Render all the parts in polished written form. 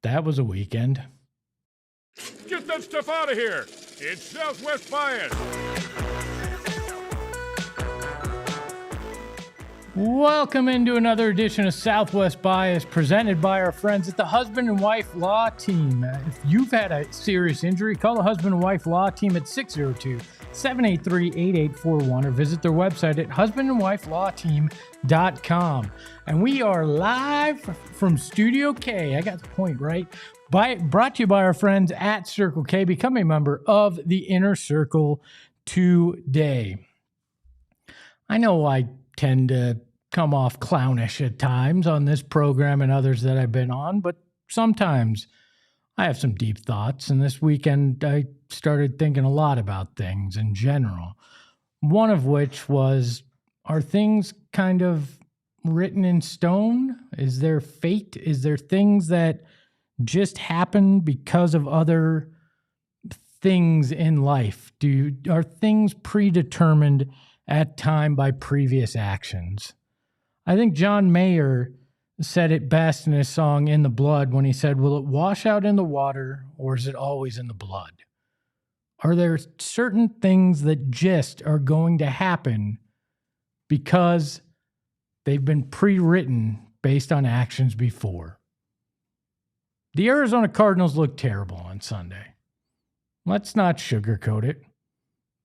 That was a weekend. Get that stuff out of here. It's Southwest Bias. Welcome into another edition of Southwest Bias presented by our friends at the Husband and Wife Law Team. If you've had a serious injury, call the Husband and Wife Law Team at 602-783-8841 or visit their website at husbandandwifelawteam.com. And we are live from Studio K. I got the point right. Brought to you by our friends at Circle K. Become a member of the Inner Circle today. I know I tend to come off clownish at times on this program and others that I've been on, but sometimes I have some deep thoughts. And this weekend, I started thinking a lot about things in general. One of which was, are things kind of written in stone? Is there fate? Is there things that just happen because of other things in life? Are things predetermined at time by previous actions? I think John Mayer said it best in his song In the Blood when he said, will it wash out in the water or is it always in the blood? Are there certain things that just are going to happen because they've been pre-written based on actions before? The Arizona Cardinals looked terrible on Sunday. Let's not sugarcoat it.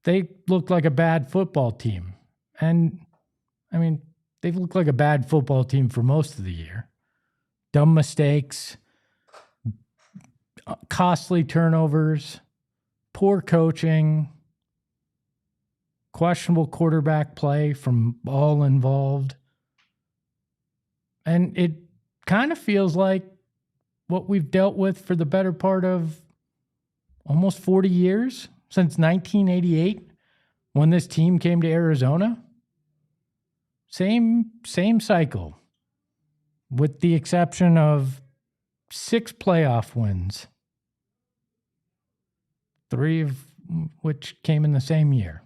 They looked like a bad football team. And, I mean, they've looked like a bad football team for most of the year. Dumb mistakes, costly turnovers, poor coaching, questionable quarterback play from all involved. And it kind of feels like what we've dealt with for the better part of almost 40 years, since 1988, when this team came to Arizona. Same cycle, with the exception of 6 playoff wins, 3 of which came in the same year.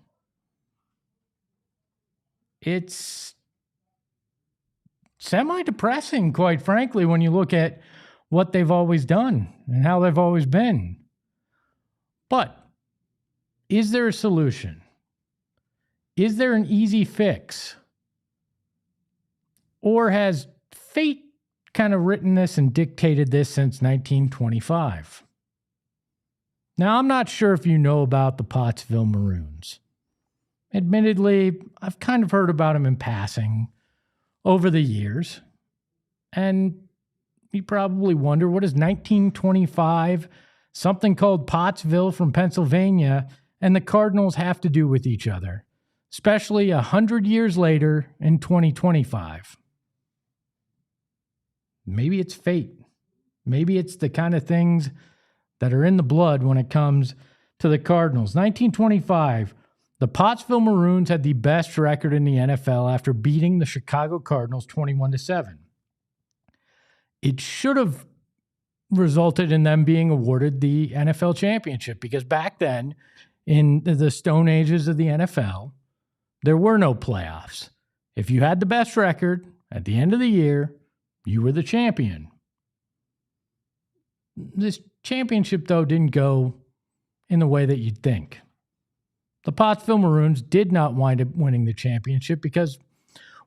It's semi-depressing, quite frankly, when you look at what they've always done and how they've always been. But is there a solution? Is there an easy fix? Or has fate kind of written this and dictated this since 1925? Now, I'm not sure if you know about the Pottsville Maroons. Admittedly, I've kind of heard about them in passing over the years. And you probably wonder, what does 1925, something called Pottsville from Pennsylvania, and the Cardinals have to do with each other, especially 100 years later in 2025? Maybe it's fate. Maybe it's the kind of things that are in the blood when it comes to the Cardinals. 1925, the Pottsville Maroons had the best record in the NFL after beating the Chicago Cardinals 21-7. It should have resulted in them being awarded the NFL championship because back then, in the stone ages of the NFL, there were no playoffs. If you had the best record at the end of the year, you were the champion. This championship, though, didn't go in the way that you'd think. The Pottsville Maroons did not wind up winning the championship because,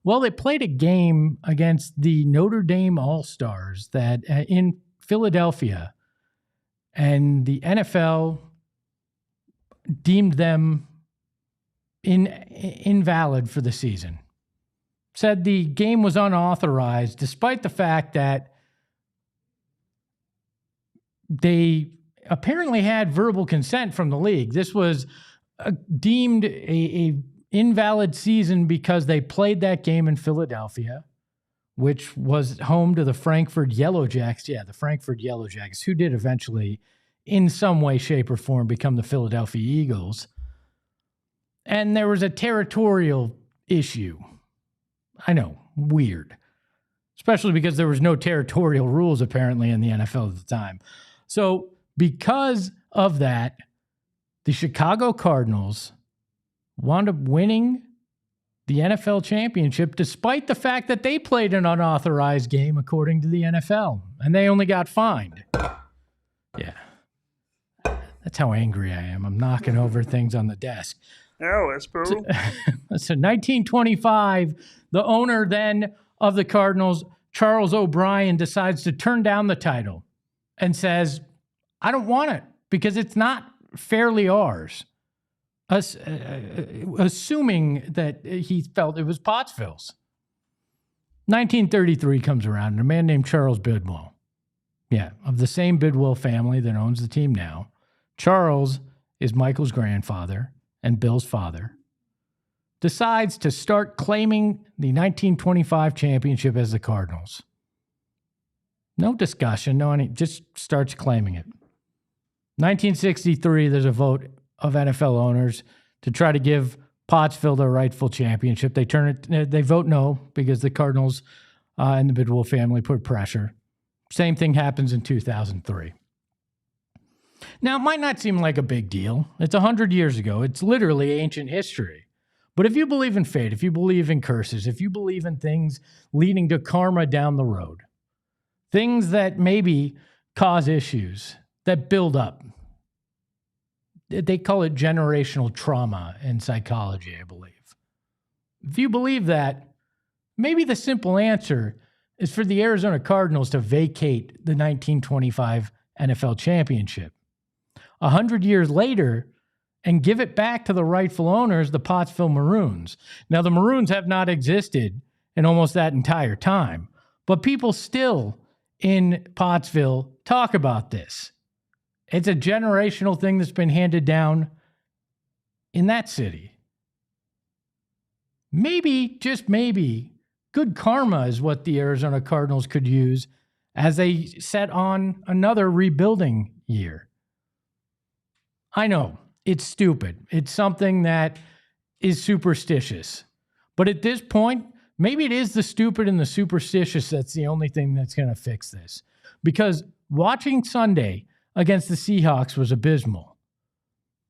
well, they played a game against the Notre Dame All-Stars that in Philadelphia, and the NFL deemed them invalid for the season. Said the game was unauthorized, despite the fact that they apparently had verbal consent from the league. This was deemed a invalid season because they played that game in Philadelphia, which was home to the Frankfurt Yellow Jackets. Yeah, the Frankfurt Yellow Jackets, who did eventually in some way, shape, or form become the Philadelphia Eagles. And there was a territorial issue. I know, weird. Especially because there was no territorial rules apparently in the NFL at the time. So because of that, the Chicago Cardinals wound up winning the NFL championship despite the fact that they played an unauthorized game according to the NFL, and they only got fined. Yeah. That's how angry I am. I'm knocking over things on the desk. Oh, that's boo. So 1925, the owner then of the Cardinals, Charles O'Brien, decides to turn down the title and says, I don't want it because it's not fairly ours. Assuming that he felt it was Pottsville's. 1933 comes around, and a man named Charles Bidwell, of the same Bidwell family that owns the team now. Charles is Michael's grandfather and Bill's father, decides to start claiming the 1925 championship as the Cardinals. No discussion, just starts claiming it. 1963, there's a vote of NFL owners to try to give Pottsville their rightful championship. They vote no because the Cardinals and the Bidwell family put pressure. Same thing happens in 2003. Now, it might not seem like a big deal. It's 100 years ago. It's literally ancient history. But if you believe in fate, if you believe in curses, if you believe in things leading to karma down the road, things that maybe cause issues that build up, they call it generational trauma in psychology, I believe. If you believe that, maybe the simple answer is for the Arizona Cardinals to vacate the 1925 NFL championship 100 years later and give it back to the rightful owners, the Pottsville Maroons. Now, the Maroons have not existed in almost that entire time, but people still in Pottsville talk about this. It's a generational thing that's been handed down in that city. Maybe, just maybe, good karma is what the Arizona Cardinals could use as they set on another rebuilding year. I know, it's stupid. It's something that is superstitious. But at this point, maybe it is the stupid and the superstitious that's the only thing that's going to fix this. Because watching Sunday against the Seahawks was abysmal.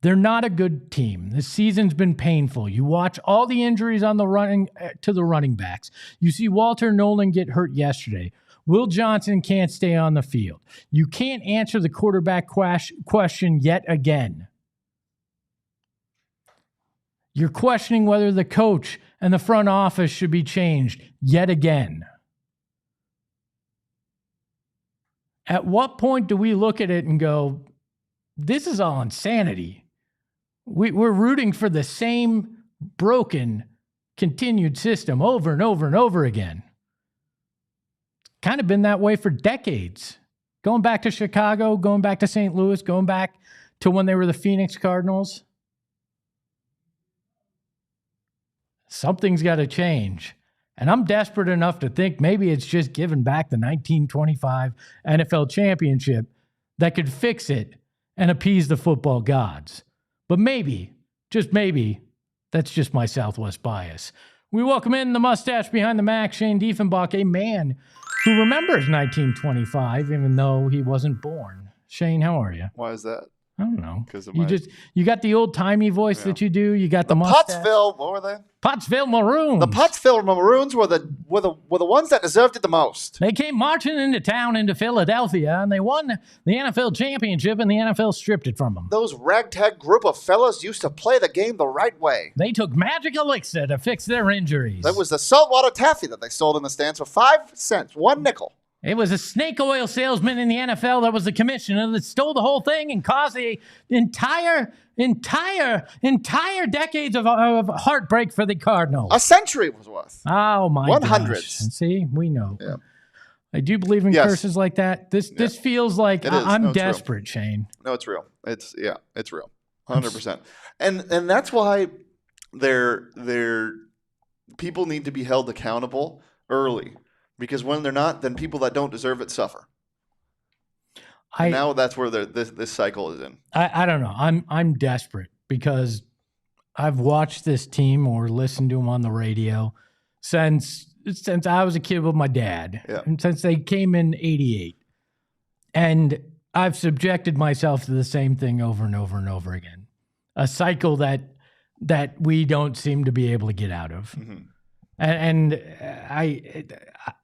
They're not a good team. This season's been painful. You watch all the injuries on the running backs. You see Walter Nolan get hurt yesterday. Will Johnson can't stay on the field. You can't answer the quarterback question yet again. You're questioning whether the coach and the front office should be changed yet again. At what point do we look at it and go, this is all insanity? We're rooting for the same broken, continued system over and over and over again. It's kind of been that way for decades. Going back to Chicago, going back to St. Louis, going back to when they were the Phoenix Cardinals. Something's got to change. And I'm desperate enough to think maybe it's just giving back the 1925 NFL championship that could fix it and appease the football gods. But maybe, just maybe, that's just my Southwest bias. We welcome in the mustache behind the Mac, Shane Diefenbach, a man who remembers 1925 even though he wasn't born. Shane, how are you? Why is that? I don't know. Because you got the old timey voice that you do. You got the mustache. Pottsville, what were they? Pottsville Maroons. The Pottsville Maroons were the ones that deserved it the most. They came marching into town into Philadelphia, and they won the NFL championship, and the NFL stripped it from them. Those ragtag group of fellas used to play the game the right way. They took magic elixir to fix their injuries. That was the saltwater taffy that they sold in the stands for 5 cents, 1 nickel. It was a snake oil salesman in the NFL that was the commissioner that stole the whole thing and caused the entire decades of heartbreak for the Cardinals. A century was worth. Oh, my 100. gosh. See, we know. Yeah. I do believe in curses like that. This feels like I'm desperate, Shane. No, it's real. It's real. 100%. And that's why people need to be held accountable early. Because when they're not, then people that don't deserve it suffer. And now that's where this cycle is in. I don't know. I'm desperate because I've watched this team or listened to them on the radio since I was a kid with my dad, and since they came in '88, and I've subjected myself to the same thing over and over and over again, a cycle that we don't seem to be able to get out of, and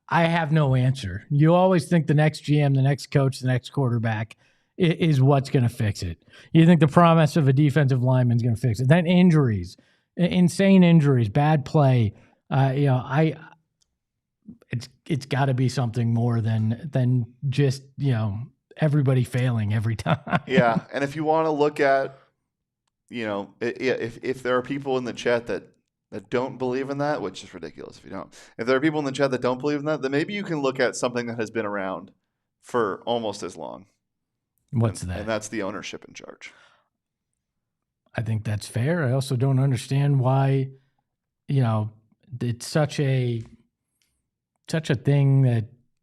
I have no answer. You always think the next GM, the next coach, the next quarterback is what's going to fix it. You think the promise of a defensive lineman is going to fix it. Then injuries, insane injuries, bad play. It's got to be something more than just everybody failing every time. Yeah, and if you want to look at, if there are people in the chat that don't believe in that, which is ridiculous if you don't. If there are people in the chat that don't believe in that, then maybe you can look at something that has been around for almost as long. What's that? And that's the ownership in charge. I think that's fair. I also don't understand why, it's such a thing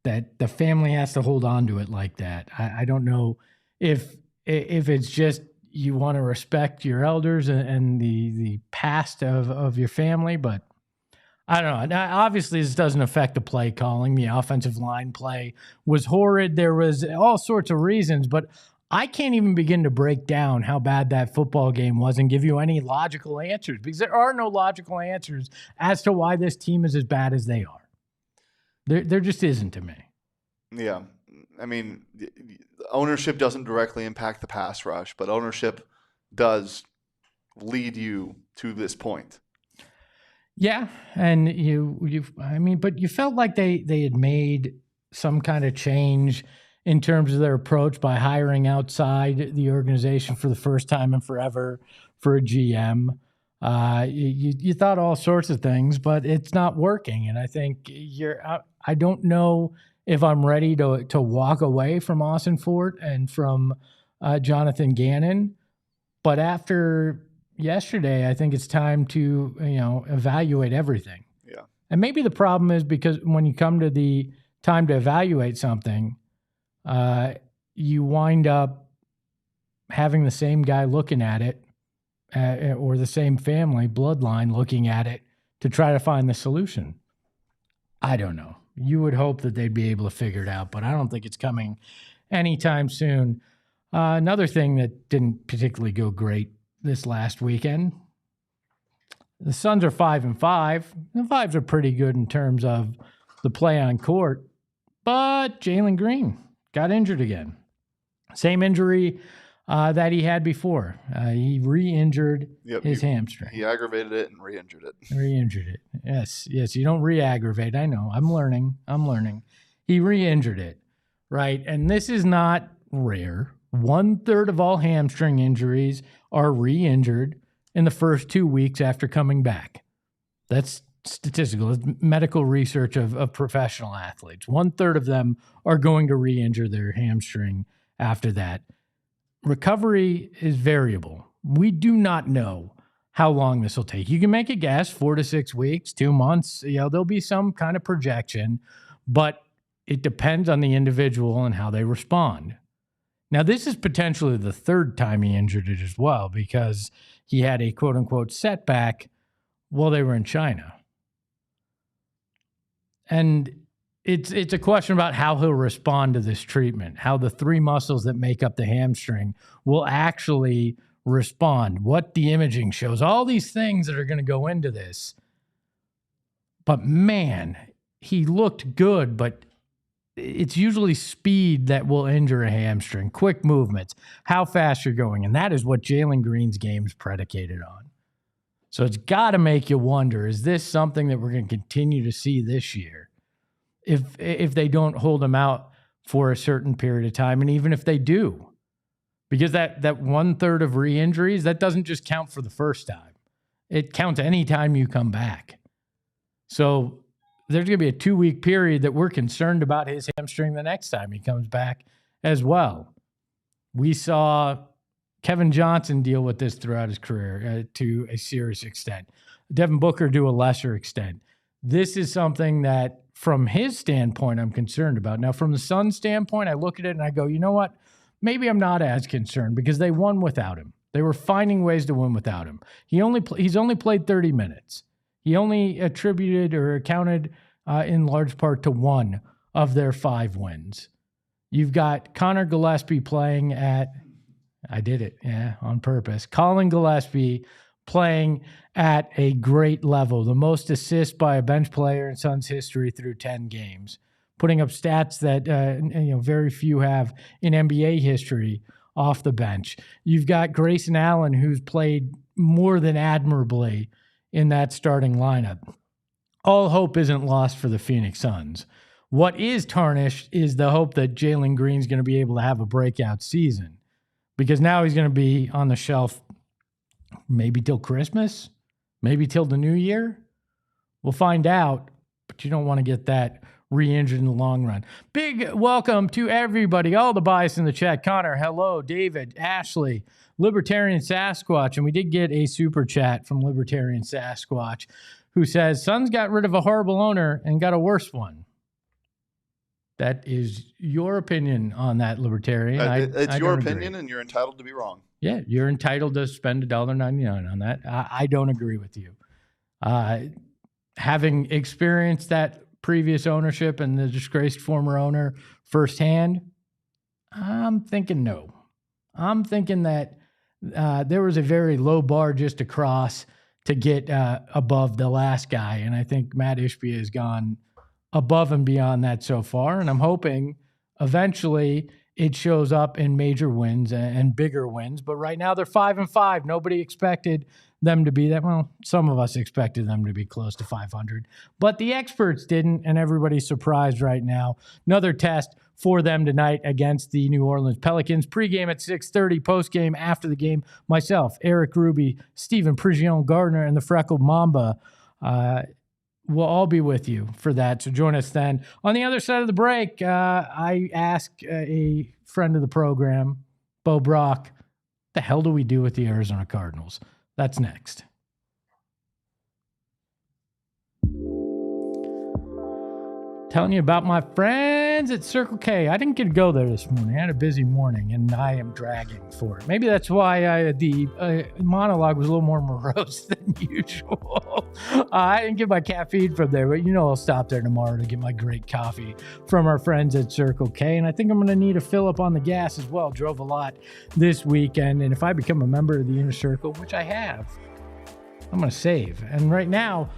that the family has to hold on to it like that. I don't know if it's just you want to respect your elders and the past of your family, but I don't know. Now, obviously, this doesn't affect the play calling. The offensive line play was horrid. There was all sorts of reasons, but I can't even begin to break down how bad that football game was and give you any logical answers, because there are no logical answers as to why this team is as bad as they are. There just isn't to me. Yeah. I mean, ownership doesn't directly impact the pass rush, but ownership does lead you to this point. Yeah, and but you felt like they had made some kind of change in terms of their approach by hiring outside the organization for the first time in forever for a GM. You thought all sorts of things, but it's not working. And I think I don't know if I'm ready to walk away from Austin Fort and from Jonathan Gannon. But after yesterday, I think it's time to evaluate everything. Yeah. And maybe the problem is because when you come to the time to evaluate something, you wind up having the same guy looking at it, or the same family bloodline looking at it to try to find the solution. I don't know. You would hope that they'd be able to figure it out, but I don't think it's coming anytime soon. Another thing that didn't particularly go great this last weekend, the Suns are 5-5. The 5s are pretty good in terms of the play on court, but Jalen Green got injured again. Same injury that he had before. He re-injured his hamstring. He aggravated it and re-injured it. Re-injured it. Yes. You don't re-aggravate. I know. I'm learning. He re-injured it, right? And this is not rare. 1/3 of all hamstring injuries are re-injured in the first 2 weeks after coming back. That's statistical. It's medical research of professional athletes. 1/3 of them are going to re-injure their hamstring after that. Recovery is variable. We do not know how long this will take. You can make a guess, 4 to 6 weeks, 2 months. There'll be some kind of projection, but it depends on the individual and how they respond. Now, this is potentially the third time he injured it as well, because he had a quote-unquote setback while they were in China. And it's a question about how he'll respond to this treatment, how the 3 muscles that make up the hamstring will actually respond, what the imaging shows, all these things that are going to go into this. But man, he looked good, but it's usually speed that will injure a hamstring, quick movements, how fast you're going. And that is what Jalen Green's game is predicated on. So it's got to make you wonder, is this something that we're going to continue to see this year? If they don't hold him out for a certain period of time, and even if they do, because that 1/3 of re-injuries, that doesn't just count for the first time. It counts any time you come back. So there's going to be a 2-week period that we're concerned about his hamstring the next time he comes back as well. We saw Kevin Johnson deal with this throughout his career to a serious extent. Devin Booker to a lesser extent. This is something that from his standpoint, I'm concerned about. Now, from the Suns' standpoint, I look at it and I go, you know what? Maybe I'm not as concerned because they won without him. They were finding ways to win without him. He's only played 30 minutes. He only attributed or accounted in large part to one of their 5 wins. You've got Connor Gillespie playing at, I did it, yeah, on purpose. Colin Gillespie playing at a great level, the most assists by a bench player in Suns history through 10 games, putting up stats that very few have in NBA history off the bench. You've got Grayson Allen, who's played more than admirably in that starting lineup. All hope isn't lost for the Phoenix Suns. What is tarnished is the hope that Jalen Green's going to be able to have a breakout season, because now he's going to be on the shelf maybe till Christmas, maybe till the new year. We'll find out, but you don't want to get that re-injured in the long run. Big welcome to everybody, all the bias in the chat. Connor, hello. David, Ashley, Libertarian Sasquatch, and we did get a super chat from Libertarian Sasquatch who says, Suns got rid of a horrible owner and got a worse one. That is your opinion on that, Libertarian. It's your opinion, and you're entitled to be wrong. Yeah, you're entitled to spend $1.99 on that. I don't agree with you. Having experienced that previous ownership and the disgraced former owner firsthand, I'm thinking no. I'm thinking that there was a very low bar just to cross to get above the last guy, and I think Matt Ishbia has gone above and beyond that so far, and I'm hoping eventually it shows up in major wins and bigger wins. But right now they're 5-5. Nobody expected them to be that. Well, some of us expected them to be close to 500, but the experts didn't, and everybody's surprised right now. Another test for them tonight against the New Orleans Pelicans. Pre-game at 6:30, post-game after the game. Myself, Eric Ruby, Stephen Prigion Gardner, and the Freckled Mamba we'll all be with you for that, so join us then. On the other side of the break, I asked a friend of the program, Bo Brack, the hell do we do with the Arizona Cardinals? That's next. Telling you about my friends at Circle K. I didn't get to go there this morning. I had a busy morning, and I am dragging for it. Maybe that's why the monologue was a little more morose than usual. I didn't get my caffeine from there, but I'll stop there tomorrow to get my great coffee from our friends at Circle K. And I think I'm going to need a fill up on the gas as well. Drove a lot this weekend, and if I become a member of the Inner Circle, which I have, I'm going to save. And right now,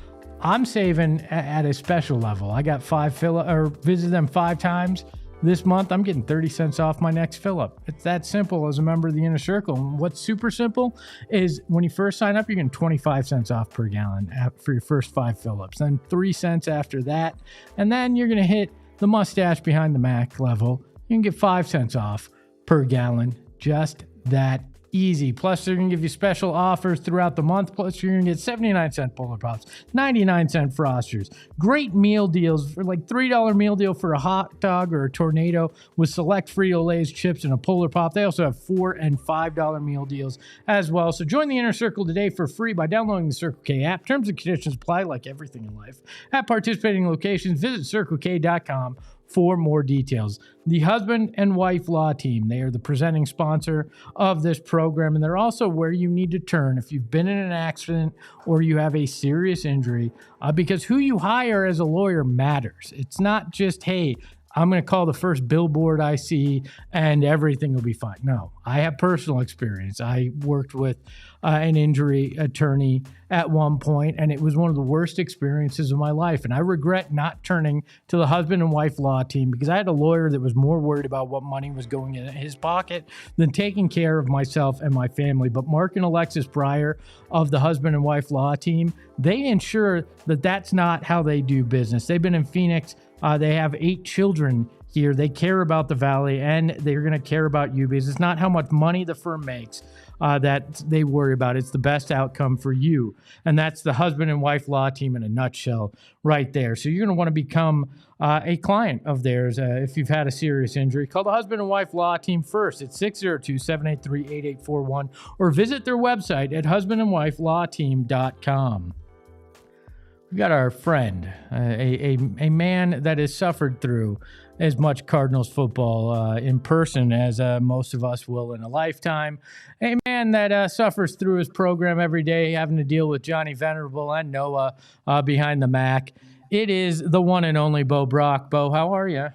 I'm saving at a special level. I got visited them 5 times this month. I'm getting 30 cents off my next fill up. It's that simple as a member of the Inner Circle. And what's super simple is when you first sign up, you're getting 25 cents off per gallon for your first 5 fill ups, then 3 cents after that. And then you're going to hit the mustache behind the Mac level. You can get 5 cents off per gallon. Just that easy. Plus, they're going to give you special offers throughout the month. Plus, you're going to get 79-cent Polar Pops, 99-cent Frosters. Great meal deals for like $3 meal deal for a hot dog or a tornado with select Frito-Lay's chips and a Polar Pop. They also have $4 and $5 meal deals as well. So join the Inner Circle today for free by downloading the Circle K app. Terms and conditions apply like everything in life. At participating locations, visit CircleK.com for more details. The husband and wife law team, they are the presenting sponsor of this program, and they're also where you need to turn if you've been in an accident or you have a serious injury, because who you hire as a lawyer matters. It's not just, hey, I'm going to call the first billboard I see and everything will be fine. No, I have personal experience. I worked with an injury attorney at one point, and it was one of the worst experiences of my life. And I regret not turning to the husband and wife law team because I had a lawyer that was more worried about what money was going in his pocket than taking care of myself and my family. But Mark and Alexis Breyer of the husband and wife law team, they ensure that that's not how they do business. They've been in Phoenix. They have 8 children here. They care about the Valley, and they're going to care about you because it's not how much money the firm makes that they worry about. It's the best outcome for you. And that's the husband and wife law team in a nutshell right there. So you're going to want to become a client of theirs if you've had a serious injury. Call the husband and wife law team first at 602-783-8841 or visit their website at husbandandwifelawteam.com. We got our friend, a man that has suffered through as much Cardinals football in person as most of us will in a lifetime. A man that suffers through his program every day, having to deal with Johnny Venerable and Noah behind the Mac. It is the one and only Bo Brock. Bo, how are you?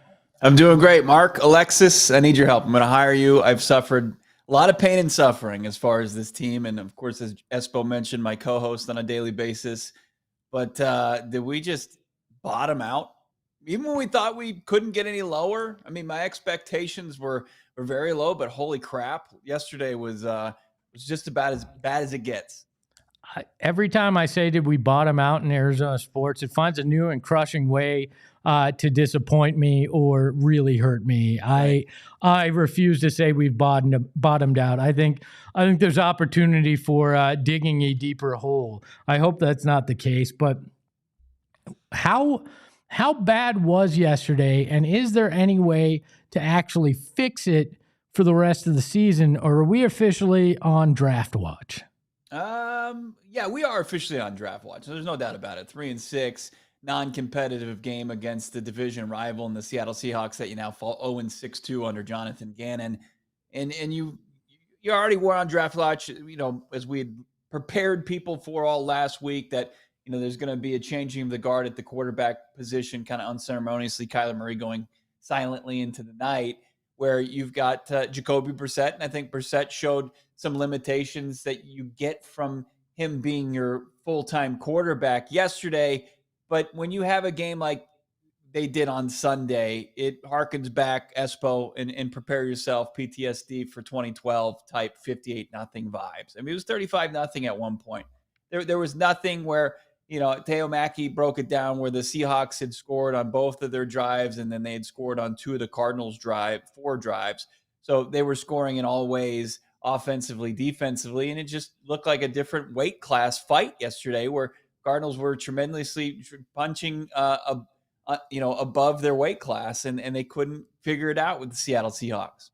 I'm doing great, Mark. Alexis, I need your help. I'm going to hire you. I've suffered a lot of pain and suffering as far as this team. And of course, as Espo mentioned, my co-host on a daily basis. But did we just bottom out? Even when we thought we couldn't get any lower? I mean, my expectations were very low, but holy crap. Yesterday was just about as bad as it gets. Every time I say, did we bottom out in Arizona sports, it finds a new and crushing way to disappoint me or really hurt me. Right. I refuse to say we've bottomed out. I think there's opportunity for digging a deeper hole. I hope that's not the case. But how bad was yesterday, and is there any way to actually fix it for the rest of the season, or are we officially on draft watch? Yeah, we are officially on draft watch. There's no doubt about it. 3-6, non-competitive game against the division rival in the Seattle Seahawks that you now fall 0-6-2 under Jonathan Gannon. And you already were on draft watch, as we had prepared people for all last week that, there's going to be a changing of the guard at the quarterback position, kind of unceremoniously, Kyler Murray going silently into the night, where you've got Jacoby Brissett. And I think Brissett showed some limitations that you get from him being your full-time quarterback yesterday. But when you have a game like they did on Sunday, it harkens back, Espo, and prepare yourself, PTSD for 2012 type 58-0 vibes. I mean, it was 35-0 at one point. There was nothing where, Teo Mackey broke it down where the Seahawks had scored on both of their drives, and then they had scored on two of the Cardinals' four drives. So they were scoring in all ways, offensively, defensively, and it just looked like a different weight class fight yesterday where Cardinals were tremendously punching above their weight class, and they couldn't figure it out with the Seattle Seahawks.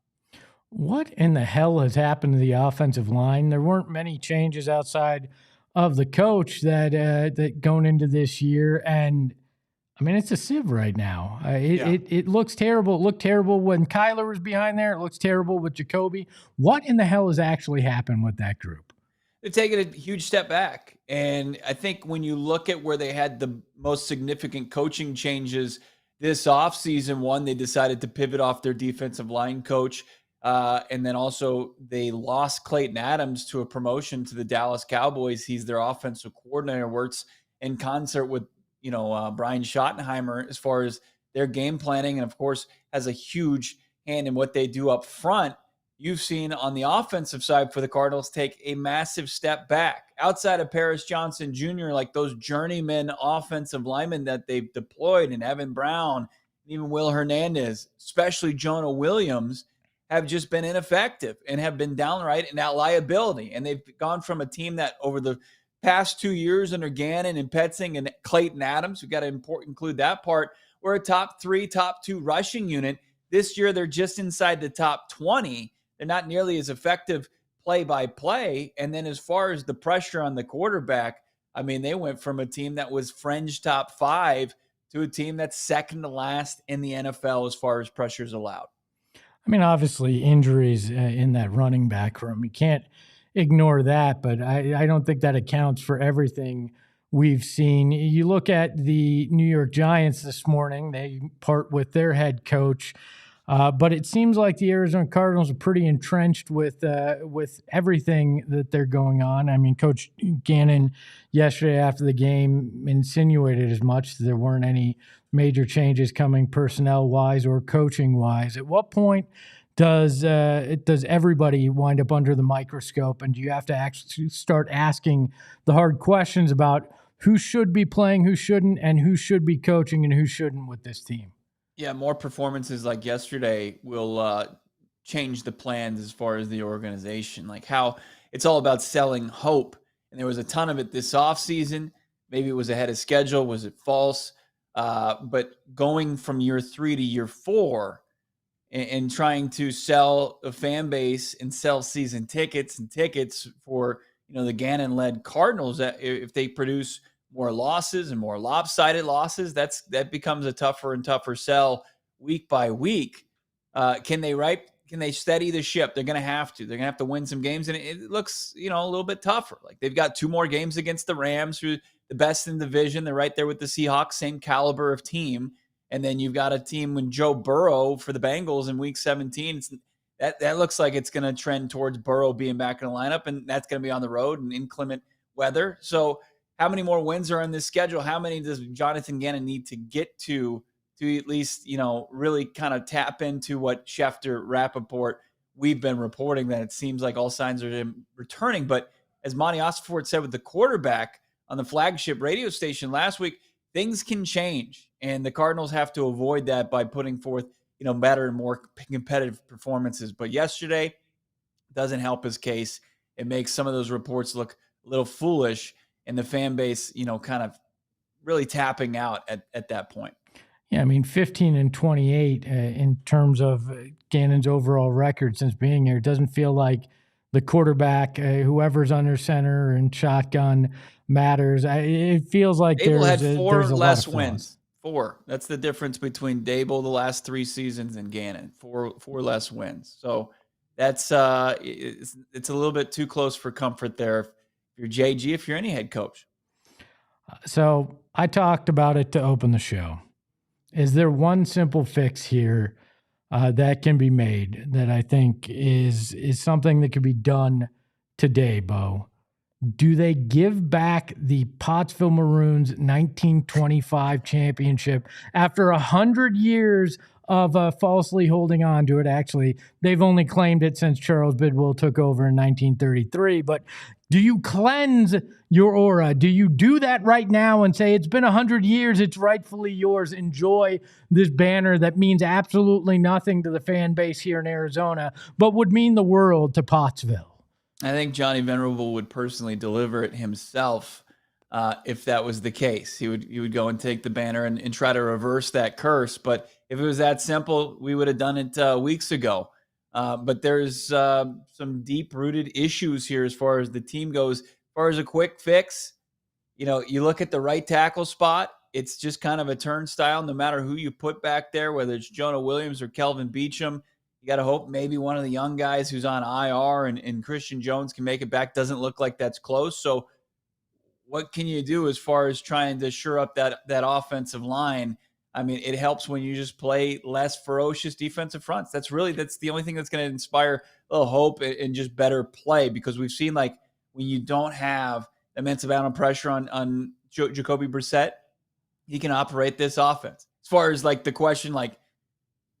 What in the hell has happened to the offensive line? There weren't many changes outside of the coach that going into this year, and I mean it's a sieve right now. It looks terrible. It looked terrible when Kyler was behind there. It looks terrible with Jacoby. What in the hell has actually happened with that group? They're taking a huge step back, and I think when you look at where they had the most significant coaching changes this offseason, one, they decided to pivot off their defensive line coach. And then also they lost Clayton Adams to a promotion to the Dallas Cowboys. He's their offensive coordinator, works in concert with, Brian Schottenheimer as far as their game planning, and of course has a huge hand in what they do up front. You've seen on the offensive side for the Cardinals take a massive step back outside of Paris Johnson Jr., like those journeyman offensive linemen that they've deployed, and Evan Brown, even Will Hernandez, especially Jonah Williams, have just been ineffective and have been downright an liability. And they've gone from a team that over the past 2 years under Gannon and Petzing and Clayton Adams, we've got to include that part, we're a top 3, top 2 rushing unit. This year, they're just inside the top 20. They're not nearly as effective play-by-play. And then as far as the pressure on the quarterback, I mean, they went from a team that was fringe top 5 to a team that's second to last in the NFL as far as pressures allowed. I mean, obviously, injuries in that running back room. You can't ignore that, but I don't think that accounts for everything we've seen. You look at the New York Giants this morning, they part with their head coach, but it seems like the Arizona Cardinals are pretty entrenched with everything that they're going on. I mean, Coach Gannon yesterday after the game insinuated as much that there weren't any major changes coming personnel-wise or coaching-wise. At what point does everybody wind up under the microscope, and do you have to actually start asking the hard questions about who should be playing, who shouldn't, and who should be coaching and who shouldn't with this team? Yeah, more performances like yesterday will change the plans as far as the organization, like how it's all about selling hope. And there was a ton of it this offseason. Maybe it was ahead of schedule. Was it false? But going from year 3 to year 4 and trying to sell a fan base and sell season tickets for, the Gannon-led Cardinals, that if they produce more losses and more lopsided losses, that becomes a tougher and tougher sell week by week. Can they steady the ship? They're going to have to. They're going to have to win some games, and it looks, a little bit tougher. Like they've got 2 more games against the Rams, who the best in the division. They're right there with the Seahawks, same caliber of team. And then you've got a team when Joe Burrow for the Bengals in Week 17. That looks like it's going to trend towards Burrow being back in the lineup, and that's going to be on the road in inclement weather. So how many more wins are in this schedule? How many does Jonathan Gannon need to get to at least, really kind of tap into what Schefter, Rappaport, we've been reporting, that it seems like all signs are returning. But as Monty Ossenfort said with the quarterback on the flagship radio station last week, things can change, and the Cardinals have to avoid that by putting forth, better and more competitive performances. But yesterday doesn't help his case. It makes some of those reports look a little foolish, and the fan base, kind of really tapping out at that point. Yeah, 15-28 in terms of Gannon's overall record since being here. It doesn't feel like the quarterback, whoever's under center and shotgun, matters. It feels like Dable there's had 4 there's a less lot of wins. 4. That's the difference between Dable the last 3 seasons and Gannon. 4 less wins. So that's it's a little bit too close for comfort there. If you're JG, if you're any head coach. So I talked about it to open the show. Is there one simple fix here that can be made that I think is something that could be done today, Bo? Do they give back the Pottsville Maroons 1925 championship after 100 years of falsely holding on to it? Actually, they've only claimed it since Charles Bidwell took over in 1933. But do you cleanse your aura? Do you do that right now and say, it's been 100 years, it's rightfully yours, enjoy this banner that means absolutely nothing to the fan base here in Arizona, but would mean the world to Pottsville? I think Johnny Venerable would personally deliver it himself if that was the case. He would go and take the banner and try to reverse that curse. But if it was that simple, we would have done it weeks ago. But there's some deep-rooted issues here as far as the team goes. As far as a quick fix, you look at the right tackle spot, it's just kind of a turnstile no matter who you put back there, whether it's Jonah Williams or Kelvin Beachum. You got to hope maybe one of the young guys who's on IR and Christian Jones can make it back. Doesn't look like that's close. So what can you do as far as trying to shore up that offensive line? It helps when you just play less ferocious defensive fronts. That's the only thing that's going to inspire a little hope and just better play, because we've seen, like, when you don't have immense amount of pressure on Jacoby Brissett, he can operate this offense. As far as, like, the question, like,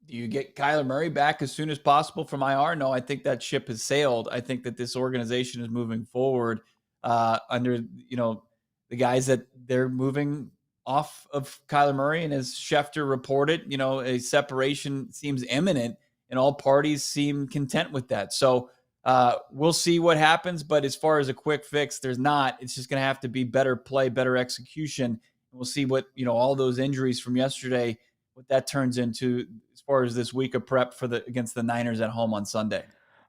do you get Kyler Murray back as soon as possible from IR? No, I think that ship has sailed. I think that this organization is moving forward under, the guys that they're moving off of Kyler Murray. And as Schefter reported, a separation seems imminent and all parties seem content with that. So we'll see what happens. But as far as a quick fix, there's not. It's just going to have to be better play, better execution. We'll see what, all those injuries from yesterday, what that turns into as far as this week of prep against the Niners at home on Sunday.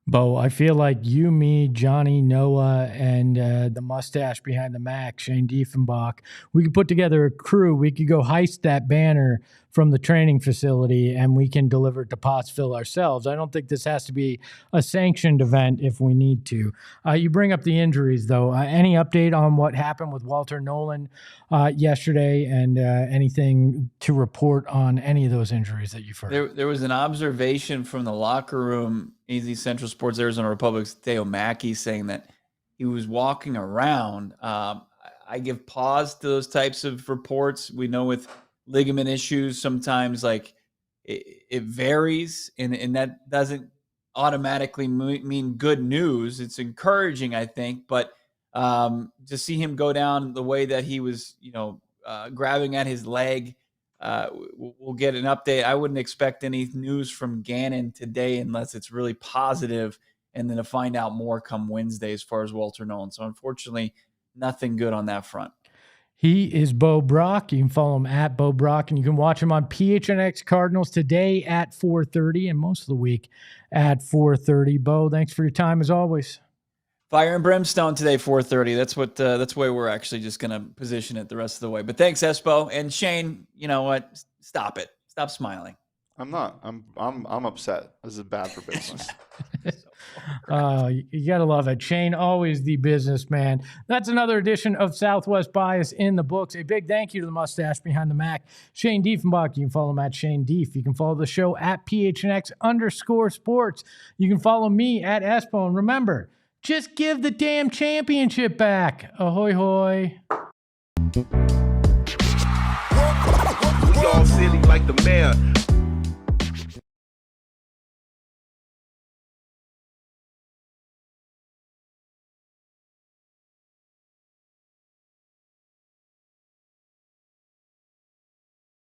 Bo, I feel like you, me, Johnny, Noah, and the mustache behind the Mac, Shane Diefenbach, we could put together a crew. We could go heist that banner from the training facility, and we can deliver it to Pottsville ourselves. I don't think this has to be a sanctioned event if we need to. You bring up the injuries, though. Any update on what happened with Walter Nolan yesterday, and anything to report on any of those injuries that you've heard? There was an observation from the locker room, AZ Central Sports Arizona Republic's Theo Mackey, saying that he was walking around. I give pause to those types of reports. We know with ligament issues, sometimes like it varies, and that doesn't automatically mean good news. It's encouraging, I think, but to see him go down the way that he was, grabbing at his leg, we'll get an update. I wouldn't expect any news from Gannon today unless it's really positive, and then to find out more come Wednesday as far as Walter Nolan. So unfortunately, nothing good on that front. He is Bo Brack. You can follow him at Bo Brack, and you can watch him on PHNX Cardinals today at 4:30 and most of the week at 4:30. Bo, thanks for your time as always. Fire and Brimstone today, 4:30. That's the way we're actually just gonna position it the rest of the way. But thanks, Espo and Shane. You know what? Stop it. Stop smiling. I'm not. I'm upset. This is bad for business. You gotta love it. Shane, always the businessman. That's another edition of Southwest Bias in the books. A big thank you to the mustache behind the Mac, Shane Diefenbach. You can follow him at Shane Dief. You can follow the show at PHNX_sports. You can follow me at Espo. And remember, just give the damn championship back. Ahoy, hoy. We all silly like the mayor.